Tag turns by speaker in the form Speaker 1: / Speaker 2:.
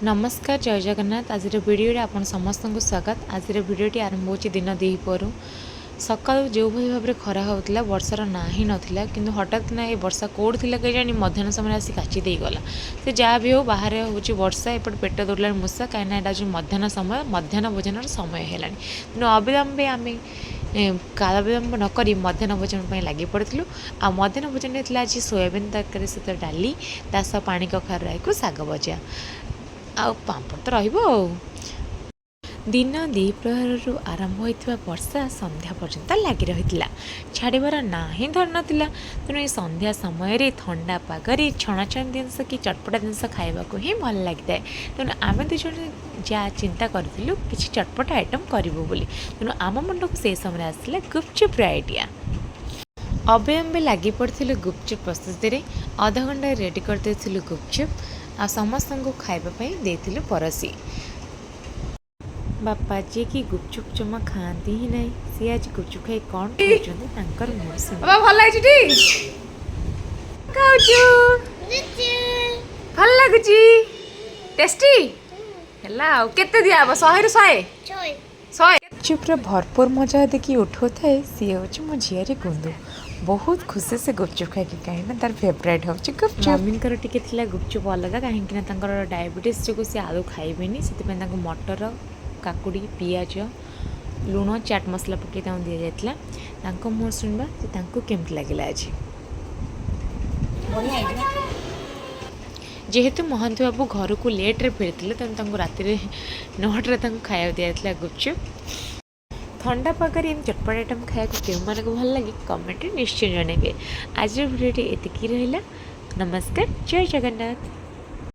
Speaker 1: नमस्कार जय जगन्नाथ। आज भिडियो आप समस्त को स्वागत। आज भिडियोटी आरंभ हो दिन द्विपहर सका जो भाव में खरा होता वर्षार ना ही नाला कि हठात ना ये वर्षा कौट थी कहीं जानी मध्याह्न समय आसी काची गला से जहाँ भी हो बाहर हूँ वर्षा एपट पेट दौड़ा मूषा कहीं यहाँ मध्याह्न समय मध्याह्न भोजन समय है तेणु अविलंबे आम काल विलंब नक मध्याह्न भोजन पर लगी पड़ू। आ मध्याह्न भोजन होता आज सोयाबीन तरकारी सहित डाली तास पानी कखार राई को शाग भजा आ पापड़ तो रही। दिन द्विप्रहर आरंभ होता वर्षा संध्या पर्यंत लगी रही छाड़बार ना ही धर नाला। तेणु ये संध्या समय ठंडा पागरे छणाछणी जिनस कि चटपटा जिनस खावाक ही भल लगी है। तेणु आम दुज जहाँ चिंता करूँ कि चटपटा आइटम करूँ बोली। तेणु आम मन को से समय आसला गुपचुप आइडिया। अविलंबे लगी पड़ू गुपचुप प्रस्तुति में अधा घंटा रेडी करदे गुपचुप आ समस्त को खावाई देती परसी। बापा जी कि गुपचुप जमा खाती ही नहीं सी आज गुपचुप खाई कौन भल लगुच टेस्टी केते दिया 100 रु 100 गुपचुप्र भरपूर मजा देखिए उठो थाए सी हूँ मो झील गुंदू बहुत खुशी से गुपचुप खाई कहीं तार फेवरेट हूँ गुपचुप। मम्मी टी गुपचुप अलग कहीं डायबिटीज जो सी आलू खाइबेनि से मटर काकुड़ी पियाज लुण चाट मसला पकई दि जाता मुँह शुणवा केमती लगे आज जेहेतु महंती बाबू घर को लेट्रे फेरी तेणु रात 9 खाया दि जाता गुपचुप। ठंडा पागर इन चटपट आइटम खाया क्यों मानक भल लगे कमेंट निश्चय जनइबे। आज भिडियोटी एतिकी रहिला। नमस्कार जय जगन्नाथ।